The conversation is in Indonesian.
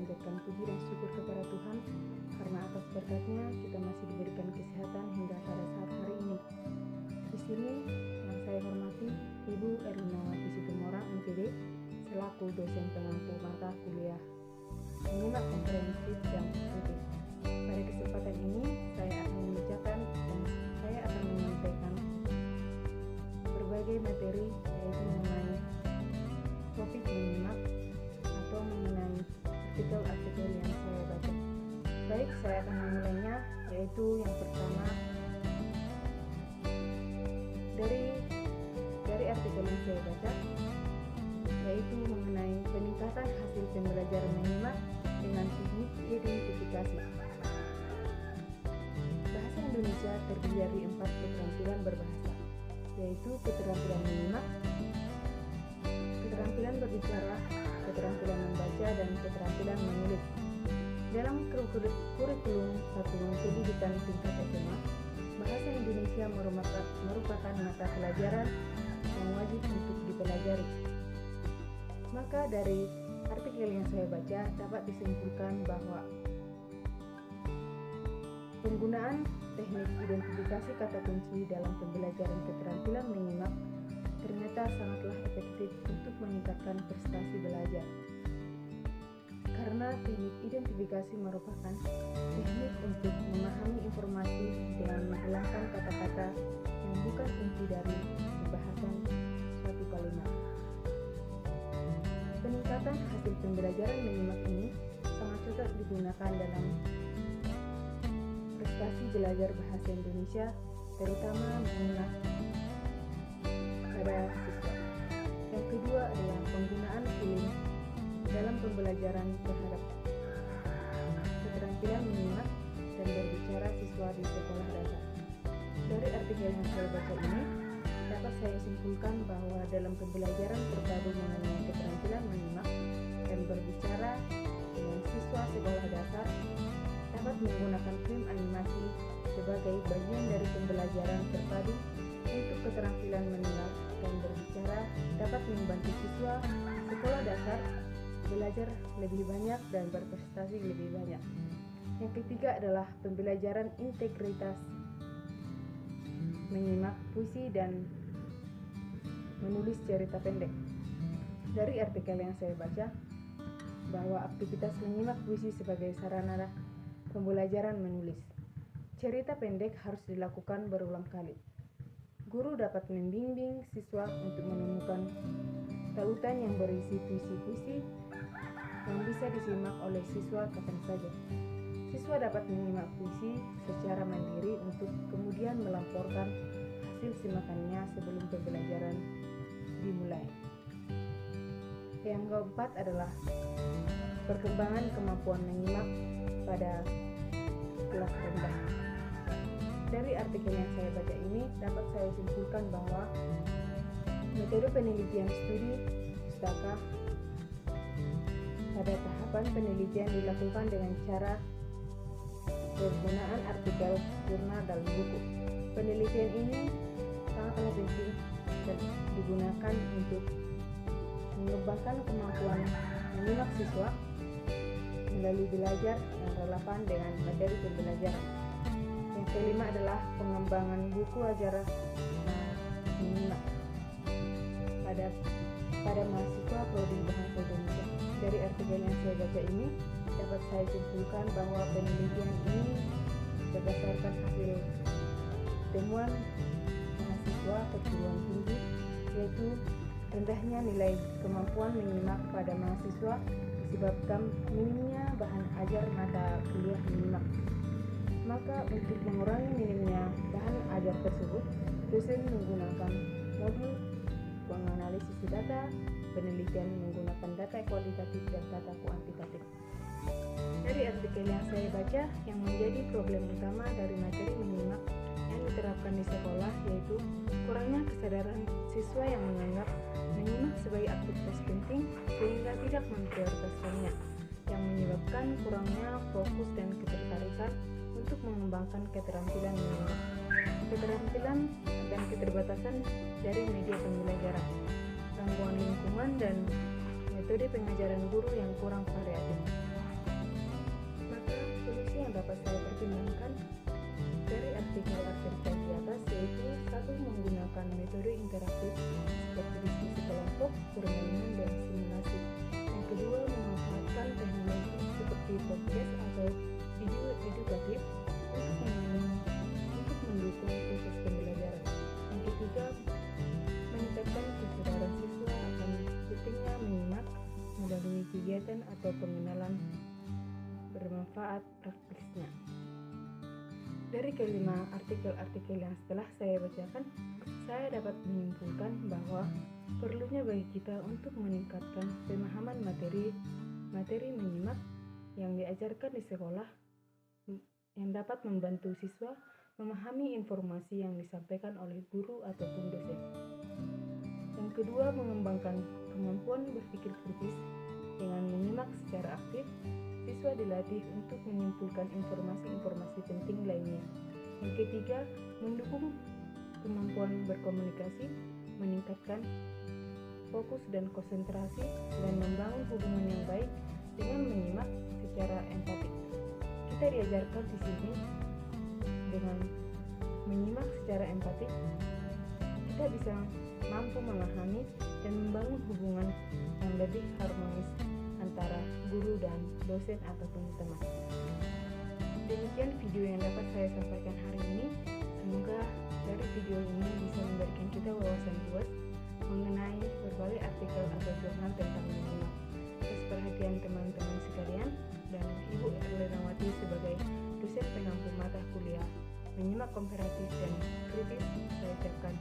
memanjatkan puji dan syukur kepada Tuhan karena atas berkat-Nya kita masih diberikan kesehatan hingga pada saat hari ini. Di sini yang saya hormati Ibu Erlinawati Situmorang MPD selaku dosen pengampu mata kuliah menyimak komprehensif dan kritis. Pada kesempatan ini saya akan membacakan dan saya akan menyampaikan berbagai materi yaitu mengenai topik menyimak atau mengenai artikel-artikel yang saya baca. Baik, saya akan memulainya, yaitu yang pertama dari artikel yang saya baca, yaitu mengenai peningkatan hasil pembelajaran menyimak dengan teknik identifikasi. Bahasa Indonesia terdiri dari 4 keterampilan berbahasa, yaitu keterampilan menyimak, keterampilan berbicara, keterampilan membaca, dan keterampilan menulis. Dalam kurikulum satuan pendidikan tingkat SMA, Bahasa Indonesia merupakan mata pelajaran yang wajib untuk dipelajari. Maka dari artikel yang saya baca dapat disimpulkan bahwa penggunaan teknik identifikasi kata kunci dalam pembelajaran keterampilan menyimak ternyata sangatlah efektif untuk meningkatkan prestasi belajar. Karena teknik identifikasi merupakan teknik untuk memahami informasi dengan menghilangkan kata-kata yang bukan inti dari pembahasan suatu kalimat. Peningkatan hasil pembelajaran menyimak ini sangat cocok digunakan dalam prestasi belajar bahasa Indonesia, terutama mengingat pada siswa. Yang kedua adalah penggunaan feeling dalam pembelajaran terhadap keterampilan menyimak dan berbicara siswa di sekolah dasar. Dari artikel yang saya baca ini, dapat saya simpulkan bahwa dalam pembelajaran terpadu mengenai keterampilan menyimak dan berbicara dengan siswa sekolah dasar, dapat menggunakan film animasi sebagai bagian dari pembelajaran terpadu untuk keterampilan mendengar dan berbicara dapat membantu siswa sekolah dasar belajar lebih banyak dan berprestasi lebih banyak. Yang ketiga adalah pembelajaran integritas menyimak puisi dan menulis cerita pendek. Dari artikel yang saya baca bahwa aktivitas menyimak puisi sebagai sarana pembelajaran menulis cerita pendek harus dilakukan berulang kali. Guru dapat membimbing siswa untuk menemukan tautan yang berisi puisi-puisi yang bisa disimak oleh siswa kapan saja. Siswa dapat menyimak puisi secara mandiri untuk kemudian melamporkan hasil simakannya sebelum pembelajaran dimulai. Yang keempat adalah perkembangan kemampuan menyimak pada kelas rendah. Dari artikel yang saya baca ini dapat saya simpulkan bahwa metode penelitian studi pustaka pada tahapan penelitian dilakukan dengan cara penggunaan artikel jurnal dalam buku. Penelitian ini sangatlah penting dan digunakan untuk mengembangkan kemampuan menyimak siswa melalui belajar yang relevan dengan materi pembelajaran. Yang kelima adalah pengembangan buku ajar menyimak pada mahasiswa prodi bahasa Indonesia. Dari artikel yang saya baca ini dapat saya simpulkan bahwa penelitian ini berdasarkan hasil temuan mahasiswa perguruan tinggi, yaitu rendahnya nilai kemampuan menyimak pada mahasiswa disebabkan minimnya bahan ajar mata kuliah menyimak. Maka untuk mengurangi minimnya bahan ajar tersebut, dosen menggunakan modul penganalisis data, penelitian menggunakan data kualitatif dan data kuantitatif. Dari artikel yang saya baca, yang menjadi problem utama dari materi menyimak yang diterapkan di sekolah yaitu kurangnya kesadaran siswa yang menganggap menyimak sebagai aktivitas penting sehingga tidak memprioritaskannya, yang menyebabkan kurangnya fokus dan ketertarikan untuk mengembangkan keterampilan menyimak. Keterampilan dan keterbatasan dari media pembelajaran, gangguan lingkungan dan metode pengajaran guru yang kurang variatif. dapat saya pertimbangkan dari artikel-artikel di atas, yaitu satu, menggunakan metode interaktif seperti diskusi kelompok, permainan, dan simulasi. Yang kedua, memanfaatkan teknologi seperti podcast atau video edukatif untuk mendukung proses pembelajaran. Yang ketiga, meningkatkan kesadaran siswa akan pentingnya menyimak melalui kegiatan atau pengenalan bermanfaat praktisnya. Dari kelima artikel-artikel yang setelah saya bacakan, saya dapat menyimpulkan bahwa perlunya bagi kita untuk meningkatkan pemahaman materi menyimak yang diajarkan di sekolah yang dapat membantu siswa memahami informasi yang disampaikan oleh guru ataupun dosen. Yang kedua, mengembangkan kemampuan berpikir kritis. Dengan menyimak secara aktif, siswa dilatih untuk menyimpulkan informasi-informasi penting lainnya. Yang ketiga, mendukung kemampuan berkomunikasi, meningkatkan fokus dan konsentrasi, dan membangun hubungan yang baik dengan menyimak secara empatik. Kita diajarkan di sini dengan menyimak secara empatik, kita bisa mampu memahami dan membangun hubungan yang lebih harmonis antara guru dan dosen ataupun teman. Demikian video yang dapat saya sampaikan hari ini. Semoga dari video ini bisa memberikan kita wawasan luas mengenai berbagai artikel atau jurnal tentang menyimak. Atas perhatian teman-teman sekalian dan Ibu Erlenawati sebagai dosen pengampu mata kuliah menyimak komparatif dan kritis, saya ucapkan